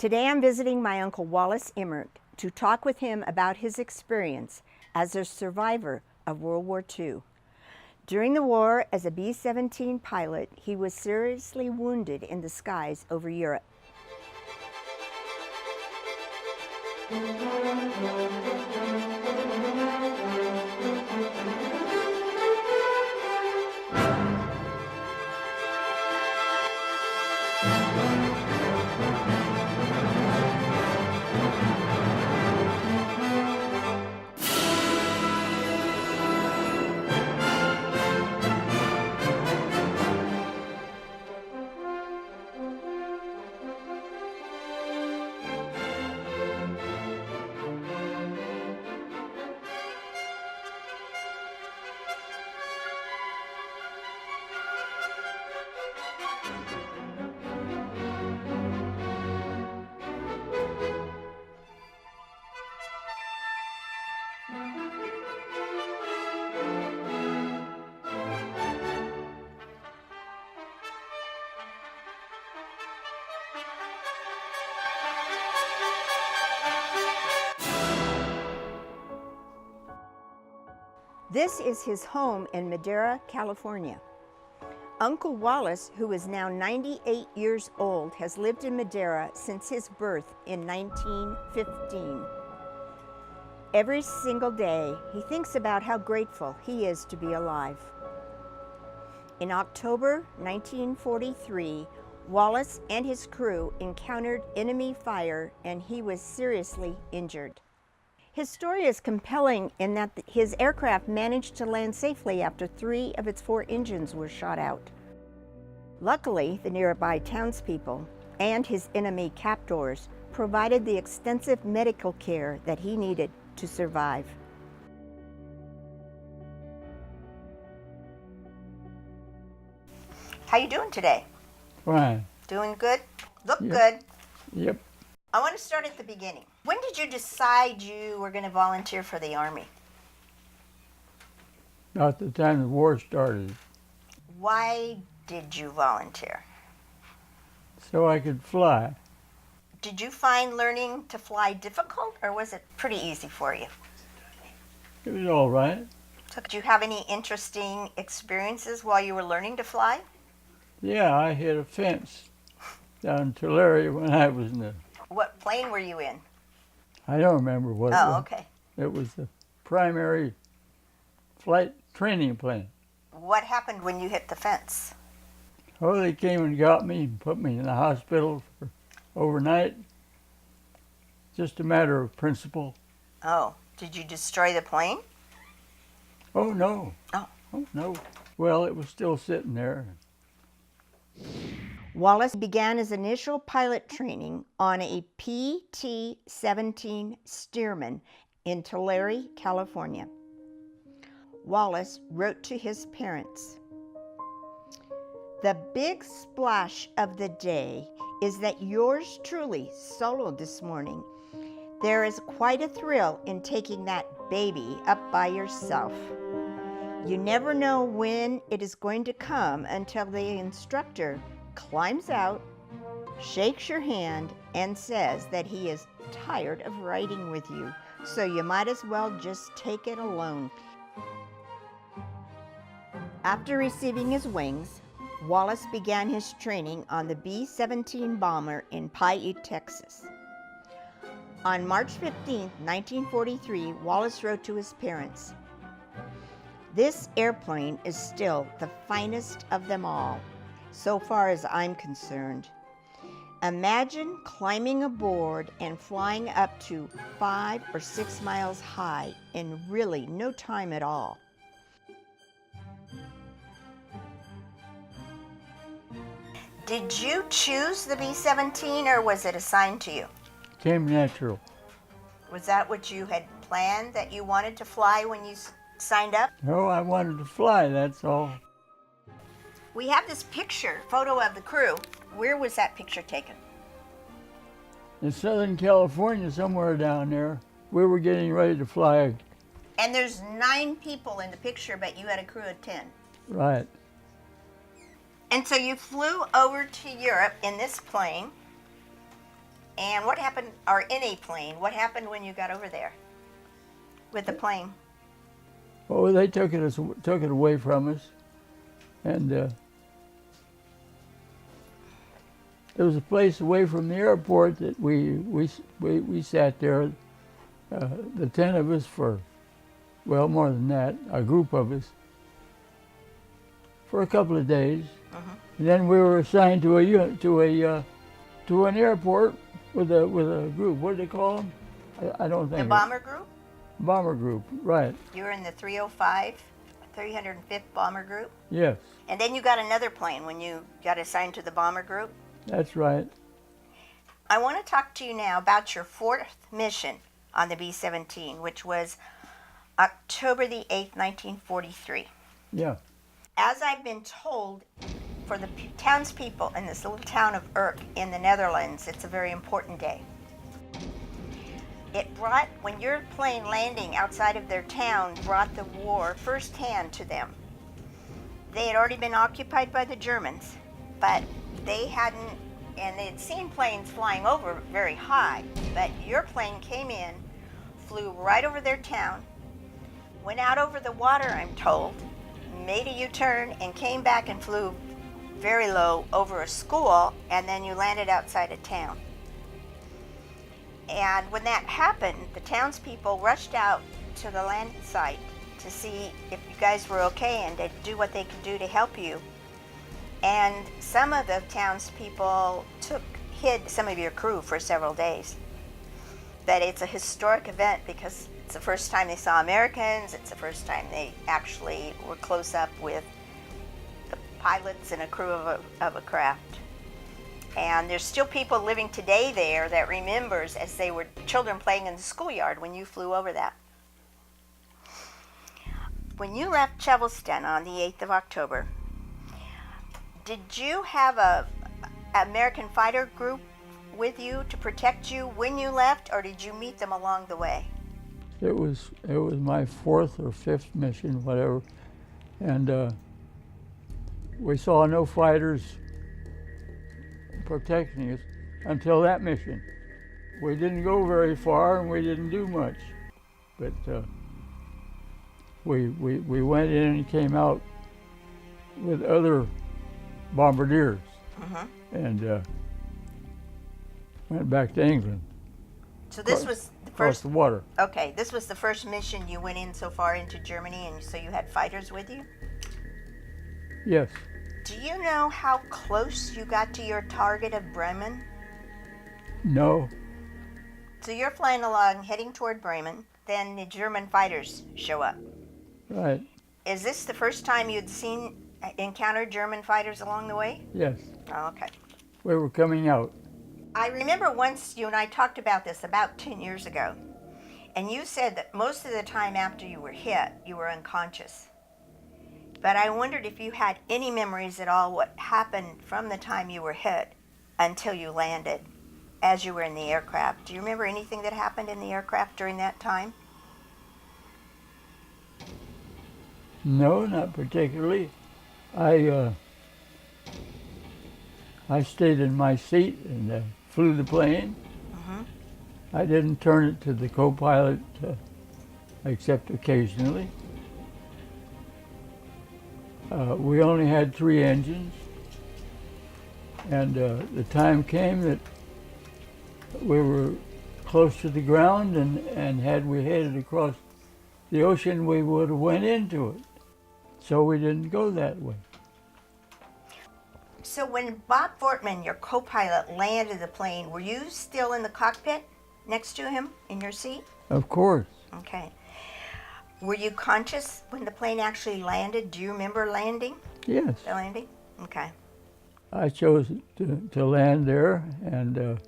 Today I'm visiting my Uncle Wallace Emmert to talk with him about his experience as a survivor of World War II. During the war, as a B-17 pilot, he was seriously wounded in the skies over Europe. This is his home in Madera, California. Uncle Wallace, who is now 98 years old, has lived in Madera since his birth in 1915. Every single day, he thinks about how grateful he is to be alive. In October 1943, Wallace and his crew encountered enemy fire and he was seriously injured. His story is compelling in that his aircraft managed to land safely after 3 of its 4 engines were shot out. Luckily, the nearby townspeople and his enemy captors provided the extensive medical care that he needed to survive. How you doing today? Fine. Doing good? Look Yep. good. Yep. I want to start at the beginning. When did you decide you were going to volunteer for the Army? About the time the war started, Why did you volunteer? so I could fly. Did you find learning to fly difficult, or was it pretty easy for you? It was all right. So did you have any interesting experiences while you were learning to fly? Yeah, I hit a fence down in Tulare when I was in the, What plane were you in? I don't remember what it Oh, was. okay. It was the primary flight training plane. What happened when you hit the fence? Oh, they came and got me and put me in the hospital for overnight. Just a matter of principle. Oh, did you destroy the plane? Oh, no. Oh. Oh, no. Well, it was still sitting there. Wallace began his initial pilot training on a PT-17 Stearman in Tulare, California. Wallace wrote to his parents, "The big splash of the day is that yours truly soloed this morning. There is quite a thrill in taking that baby up by yourself. You never know when it is going to come until the instructor climbs out, shakes your hand, and says that he is tired of riding with you, so you might as well just take it alone." After receiving his wings, Wallace began his training on the B-17 bomber in Pye, Texas. On March 15, 1943, Wallace wrote to his parents, "This airplane is still the finest of them all, so far as I'm concerned. Imagine climbing aboard and flying up to 5 or 6 miles high in really no time at all." Did you choose the B-17 or was it assigned to you? Came natural. Was that what you had planned that you wanted to fly when you signed up? Oh, I wanted to fly, that's all. We have this photo of the crew. Where was that picture taken? In Southern California, somewhere down there, we were getting ready to fly. And there's 9 people in the picture, but you had a crew of 10. Right. And so you flew over to Europe in this plane, And what happened, or in a plane, what happened when you got over there with the plane? Well, they took it away from us, and there was a place away from the airport that we sat there, the 10 of us for, well, more than that, a group of us, for a couple of days. And then we were assigned to an airport with a group. What do they call them? I don't think. The bomber group? Bomber group, right. You were in the 305, 305th Bomber Group? Yes. And then you got another plane when you got assigned to the Bomber Group? That's right. I want to talk to you now about your fourth mission on the B-17, which was October the 8th, 1943. Yeah. As I've been told, for the townspeople in this little town of Urk in the Netherlands, it's a very important day. It brought, when your plane landing outside of their town, brought the war firsthand to them. They had already been occupied by the Germans, but they hadn't, and they had seen planes flying over very high, but your plane came in, flew right over their town, went out over the water, I'm told, made a U-turn, and came back and flew very low over a school, and then you landed outside of town. And when that happened, the townspeople rushed out to the land site to see if you guys were okay and to do what they could do to help you. And some of the townspeople hid some of your crew for several days. That it's a historic event because it's the first time they saw Americans, it's the first time they actually were close up with the pilots and a crew of a craft. And there's still people living today there that remembers as they were children playing in the schoolyard when you flew over that. When you left Wollaston on the 8th of October, did you have an American fighter group with you to protect you when you left, or did you meet them along the way? It was my fourth or fifth mission, whatever, and we saw no fighters protecting us until that mission. We didn't go very far and we didn't do much, but we went in and came out with other bombardiers and went back to England. So this was the Across first. the water. Okay, this was the first mission you went in so far into Germany, and so you had fighters with you? Yes. Do you know how close you got to your target of Bremen? No. So you're flying along, heading toward Bremen, then the German fighters show up. Right. Is this the first time you'd encountered German fighters along the way? Yes. Oh, okay. We were coming out. I remember once you and I talked about this about 10 years ago, and you said that most of the time after you were hit, you were unconscious. But I wondered if you had any memories at all what happened from the time you were hit until you landed, as you were in the aircraft. Do you remember anything that happened in the aircraft during that time? No, not particularly. I stayed in my seat and flew the plane. I didn't turn it to the co-pilot except occasionally. We only had 3 engines, and the time came that we were close to the ground, and had we headed across the ocean, we would have went into it. So we didn't go that way. So when Bob Fortman, your co-pilot, landed the plane, were you still in the cockpit next to him in your seat? Of course. Okay. Were you conscious when the plane actually landed? Do you remember landing? Yes. The landing? Okay. I chose to land there, and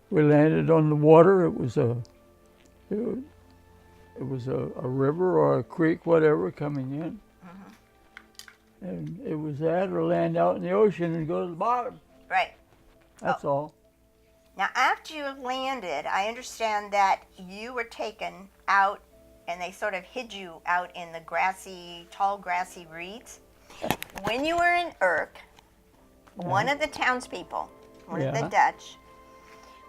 we landed on the water. It was a river or a creek, whatever, coming in. And it was that or land out in the ocean and go to the bottom. Right. That's all. Now, after you landed, I understand that you were taken out and they sort of hid you out in the tall grassy reeds. When you were in Urk, one of the townspeople, one of the Dutch,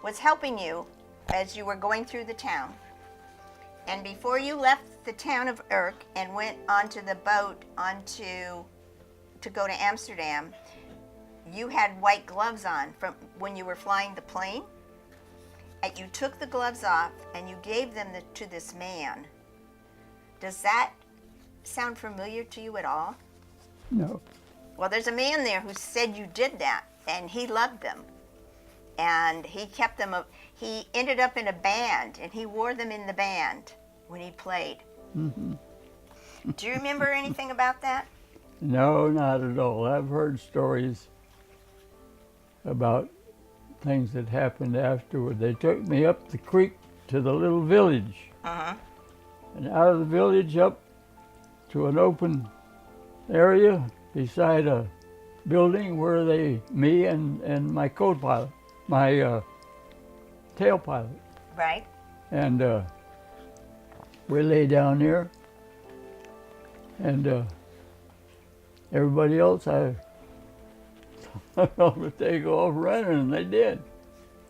was helping you as you were going through the town. And before you left the town of Urk and went onto the boat to go to Amsterdam, you had white gloves on from when you were flying the plane. And you took the gloves off and you gave them to this man. Does that sound familiar to you at all? No. Well, there's a man there who said you did that, and he loved them. And he kept them, he ended up in a band, and he wore them in the band when he played. Mm-hmm. Do you remember anything about that? No, not at all. I've heard stories about things that happened afterward. They took me up the creek to the little village. Uh-huh. And out of the village up to an open area beside a building where me and my co-pilot, my tail pilot. Right. And we lay down there, and everybody else, I told them to take off running, and they did.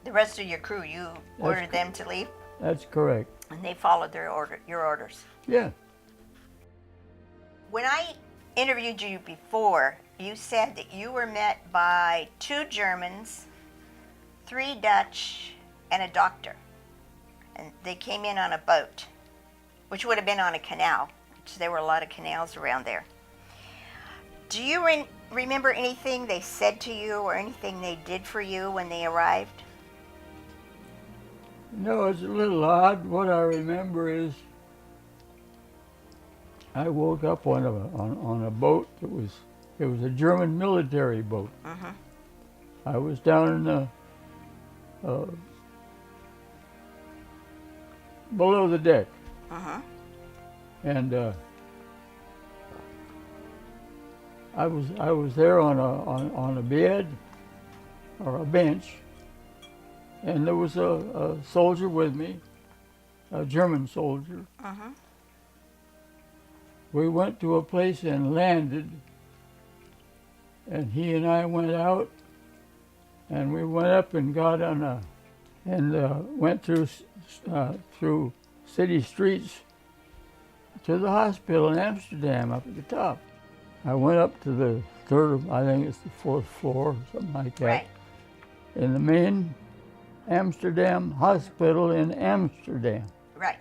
The rest of your crew, you ordered them to leave? That's correct. And they followed your orders? Yeah. When I interviewed you before, you said that you were met by 2 Germans, 3 Dutch, and a doctor. And they came in on a boat, which would have been on a canal, which there were a lot of canals around there. Do you remember anything they said to you or anything they did for you when they arrived? No, it's a little odd. What I remember is I woke up on a boat that was, it was a German military boat. Uh-huh. I was down in the below the deck. Uh-huh. And I was there on a bed or a bench, and there was a soldier with me, a German soldier. Uh-huh. We went to a place and landed, and he and I went out, and we went up and got on went through city streets to the hospital in Amsterdam up at the top. I went up to the I think it's the 4th floor, something like that. Right. In the main Amsterdam hospital in Amsterdam. Right.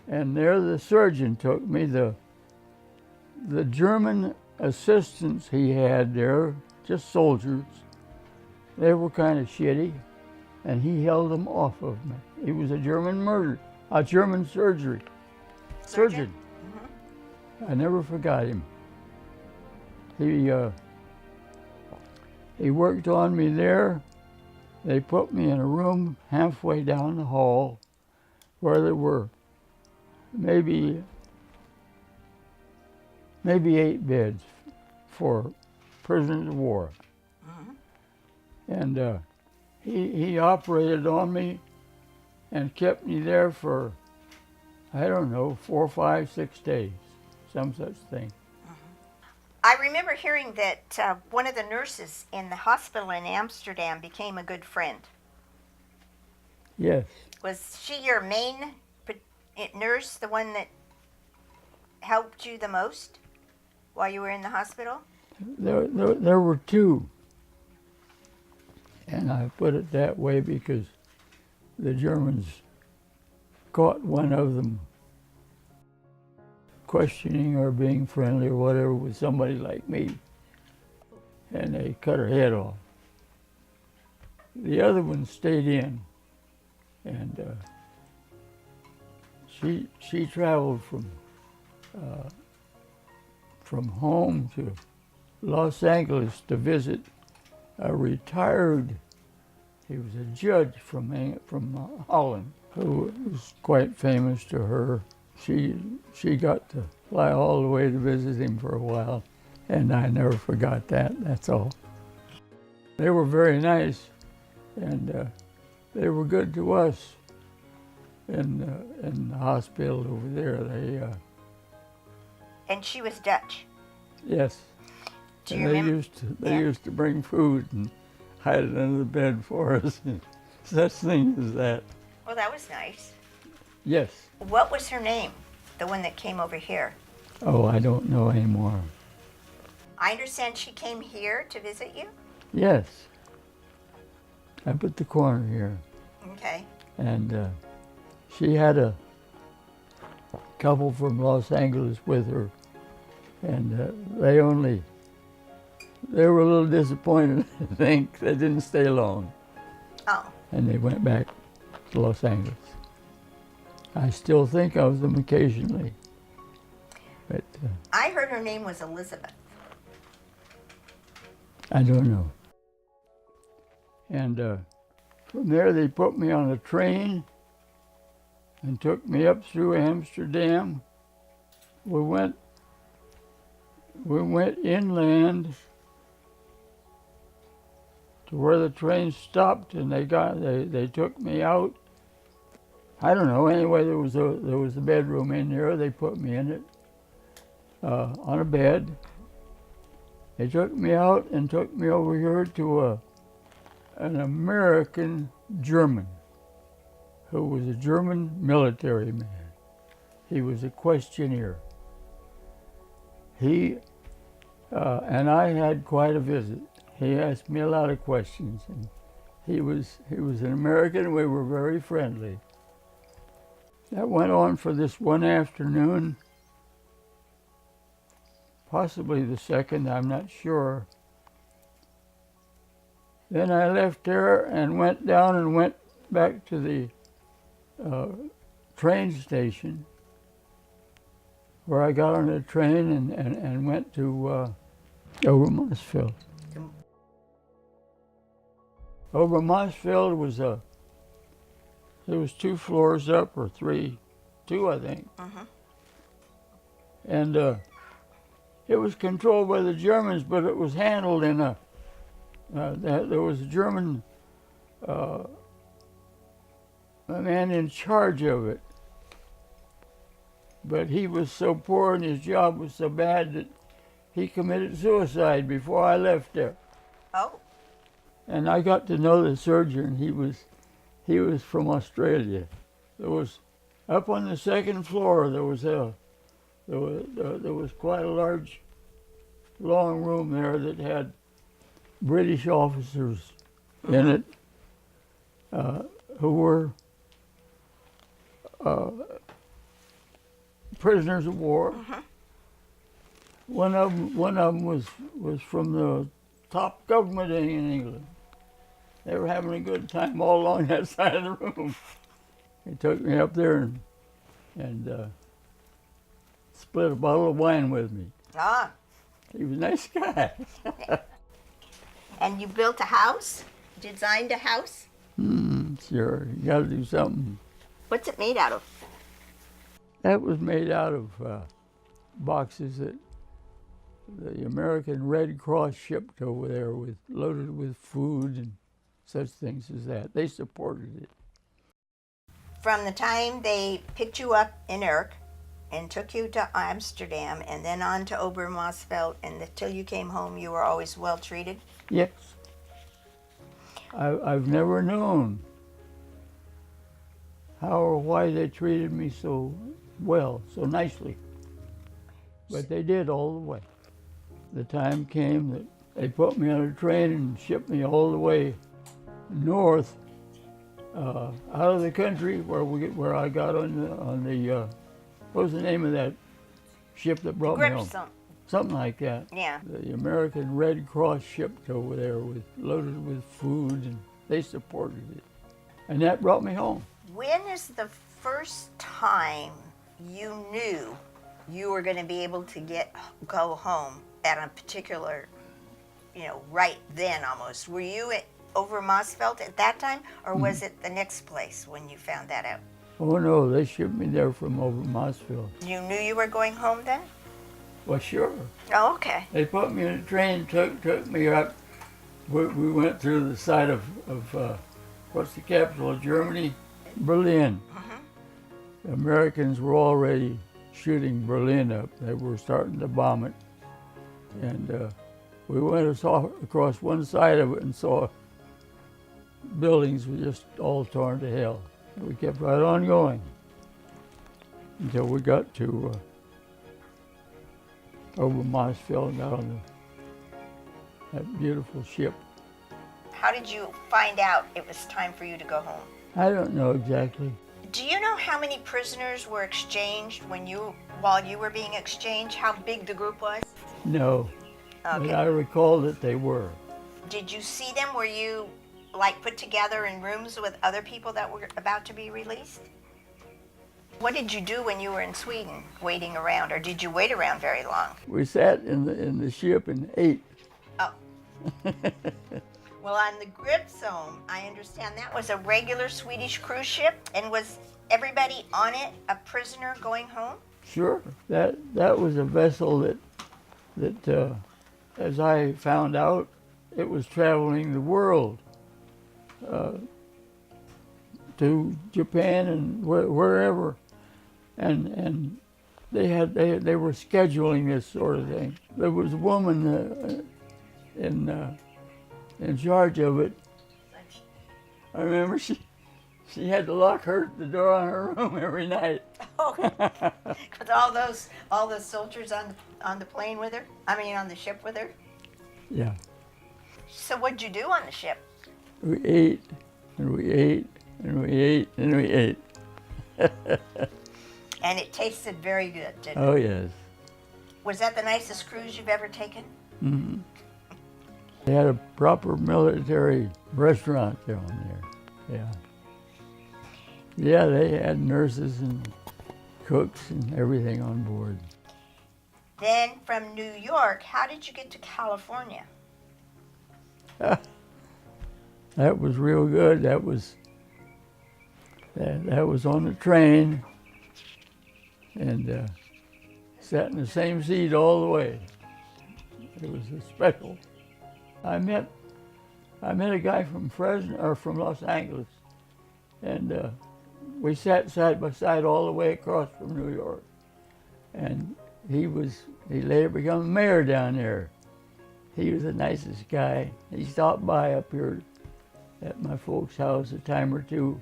And there the surgeon took me. The German assistants he had there, just soldiers, they were kind of shitty, and he held them off of me. He was a German surgeon. Mm-hmm. I never forgot him. He worked on me there. They put me in a room halfway down the hall where there were maybe 8 beds for prisoners of war. Mm-hmm. And he operated on me and kept me there for, I don't know, 4, 5, 6 days, some such thing. I remember hearing that one of the nurses in the hospital in Amsterdam became a good friend. Yes. Was she your main nurse, the one that helped you the most while you were in the hospital? There were 2. And I put it that way because the Germans caught one of them questioning or being friendly or whatever with somebody like me, and they cut her head off. The other one stayed in, and she traveled from home to Los Angeles to visit a retired, he was a judge from Holland, who was quite famous to her. She got to fly all the way to visit him for a while, and I never forgot that, that's all. They were very nice, and they were good to us in the hospital over there. And she was Dutch? Yes. Do you remember? They used to bring food, and hide it under the bed for us. Such things as that. Well, that was nice. Yes. What was her name, the one that came over here? Oh, I don't know anymore. I understand she came here to visit you? Yes. Up at the corner here. Okay. And she had a couple from Los Angeles with her. And they were a little disappointed, I think. They didn't stay long. Oh. And they went back to Los Angeles. I still think of them occasionally. But I heard her name was Elizabeth. I don't know. And from there they put me on a train and took me up through Amsterdam. We went inland to where the train stopped, and they took me out. I don't know. Anyway, there was a bedroom in there. They put me in it on a bed. They took me out and took me over here to an American German who was a German military man. He was a questionnaire. He and I had quite a visit. He asked me a lot of questions, and he was an American, and we were very friendly. That went on for this one afternoon, possibly the second, I'm not sure. Then I left there and went down and went back to the train station, where I got on a train and went to Obermarsfeld. Obermarsfeld was there was 2 floors up, or 3, 2 I think. Uh-huh. And it was controlled by the Germans, but it was handled in there was a German a man in charge of it. But he was so poor and his job was so bad that he committed suicide before I left there. Oh. And I got to know the surgeon. He was from Australia. There was up on the 2nd floor. There was quite a large, long room there that had British officers in it who were prisoners of war. Uh-huh. One of them was from the top government in England. They were having a good time all along that side of the room. He took me up there and split a bottle of wine with me. Ah. He was a nice guy. And you built a house? Designed a house? Sure, you got to do something. What's it made out of? That was made out of boxes that the American Red Cross shipped over there, loaded with food and such things as that. They supported it. From the time they picked you up in Urk and took you to Amsterdam and then on to Obermarsfeld, and until you came home, you were always well treated? Yes. I've never known how or why they treated me so well, so nicely. But they did all the way. The time came that they put me on a train and shipped me all the way north, out of the country, where I got on the what was the name of that ship that brought me home? Something like that. Yeah. The American Red Cross shipped over there loaded with food, and they supported it. And that brought me home. When is the first time you knew you were going to be able to go home at a particular, right then almost? Were you at Obermarsfeld at that time, or was it the next place when you found that out? Oh no, they shipped me there from Obermarsfeld. You knew you were going home then? Well, sure. Oh, okay. They put me in a train, took me up. We went through the side of what's the capital of Germany? Berlin. The Americans were already shooting Berlin up. They were starting to bomb it. And we went across one side of it and saw buildings were just all torn to hell. We kept right on going until we got to over Mossville and got on that beautiful ship. How did you find out it was time for you to go home? I don't know exactly. Do you know how many prisoners were exchanged while you were being exchanged? How big the group was? No, Okay. but I recall that they were. Did you see them? Were you like put together in rooms with other people that were about to be released? What did you do when you were in Sweden, waiting around, or did you wait around very long? We sat in the ship and ate. Oh. Well, on the Gripsholm, I understand that was a regular Swedish cruise ship, and was everybody on it a prisoner going home? Sure, that was a vessel that as I found out, it was traveling the world to Japan and wherever, and they were scheduling this sort of thing. There was a woman in charge of it. I remember she had to lock the door on her room every night. Oh, with all those soldiers on the plane with her. I mean, on the ship with her. Yeah. So what'd you do on the ship? We ate, and we ate, and we ate, and we ate. And it tasted very good, didn't it? Oh yes. Was that the nicest cruise you've ever taken? Mm-hmm. They had a proper military restaurant down there. Yeah. Yeah, they had nurses and cooks and everything on board. Then from New York, how did you get to California? That was real good. That was on the train, and sat in the same seat all the way. It was a special. I met a guy from Fresno or from Los Angeles, and we sat side by side all the way across from New York. And he later became mayor down there. He was the nicest guy. He stopped by up here at my folks' house a time or two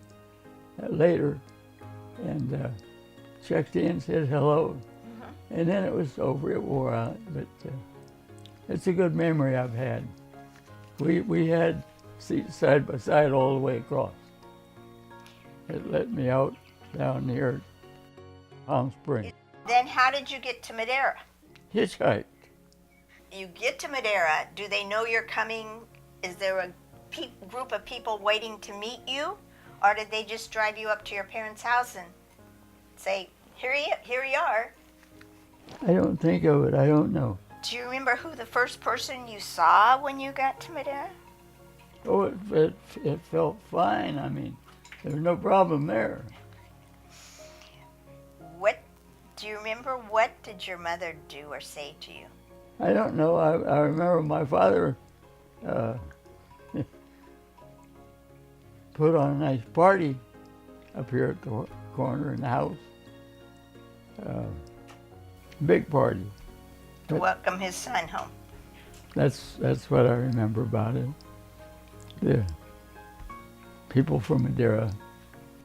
later, and checked in, said hello, and then it was over. It wore out, but it's a good memory I've had. We had seats side by side all the way across. It let me out down near Palm Springs. Then how did you get to Madera? Hitchhiked. You get to Madera, do they know you're coming? Is there a group of people waiting to meet you? Or did they just drive you up to your parents' house and say, here you are? I don't think of it. I don't know. Do you remember who the first person you saw when you got to Madera? Oh, it felt fine. I mean, there was no problem there. Do you remember what did your mother do or say to you? I don't know. I remember my father put on a nice party up here at the corner in the house. Big party. To welcome his son home. That's what I remember about it. The people from Madera.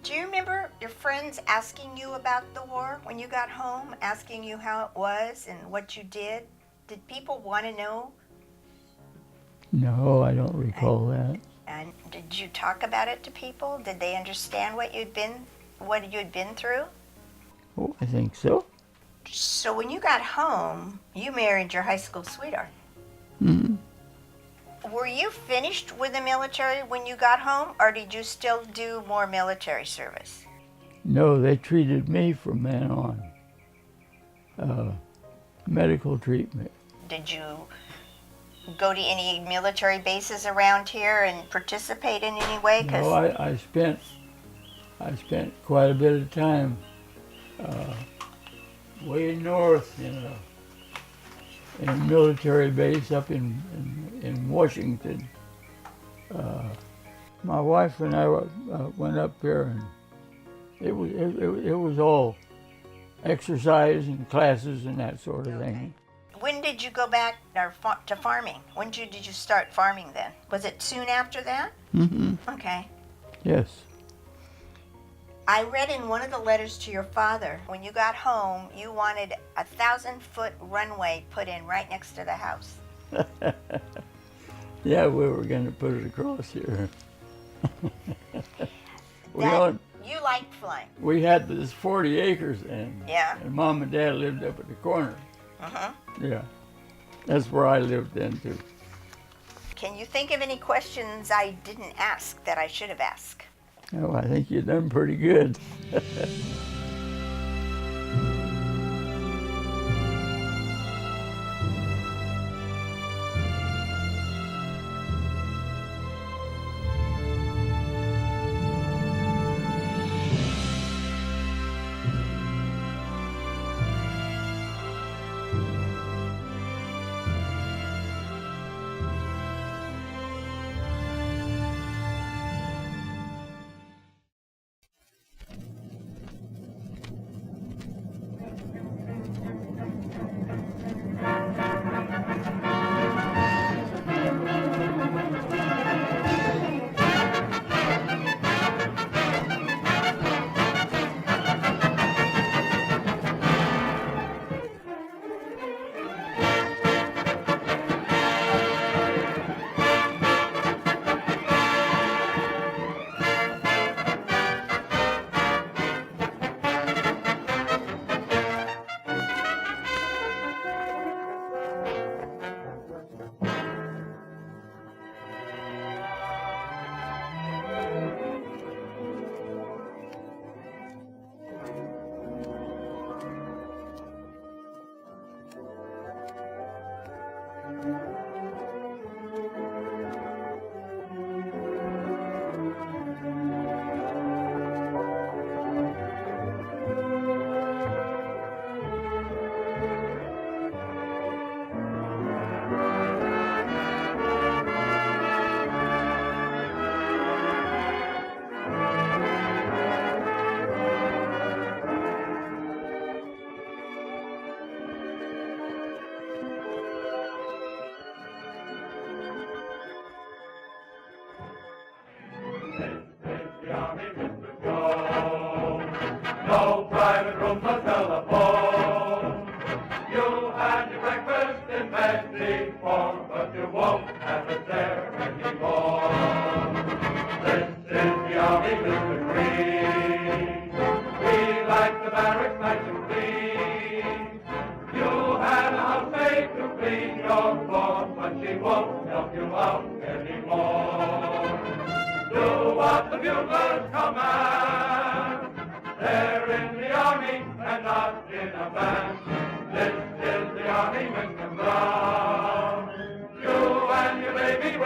Do you remember your friends asking you about the war when you got home, asking you how it was and what you did? Did people want to know? No, I don't recall that. And did you talk about it to people? Did they understand what you'd been through? Oh, I think so. So when you got home, you married your high school sweetheart. Mm-hmm. Were you finished with the military when you got home, or did you still do more military service? No, they treated me from then on. Medical treatment. Did you go to any military bases around here and participate in any way? No, I spent quite a bit of time way north in a military base up in Washington. My wife and I went up there, and it was all exercise and classes and that sort of thing. When did you go back to farming? When did you start farming then? Was it soon after that? Mm-hmm. Okay. Yes. I read in one of the letters to your father, when you got home, you wanted a 1,000-foot runway put in right next to the house. Yeah, we were going to put it across here. You liked flying. We had this 40 acres and Mom and Dad lived up at the corner. Uh-huh. Yeah, that's where I lived then too. Can you think of any questions I didn't ask that I should have asked? Oh, I think you've done pretty good. No private room or telephone. You'll have your breakfast in fancy form, but you won't have it there anymore. This is the army, Mr. Green. We like the barracks nice and clean. You'll have a housemaid to clean your floor, but she won't help you out anymore. Do what the buglers command. They're in the army and not in a band. This is the army, Mr. Brown. You and your baby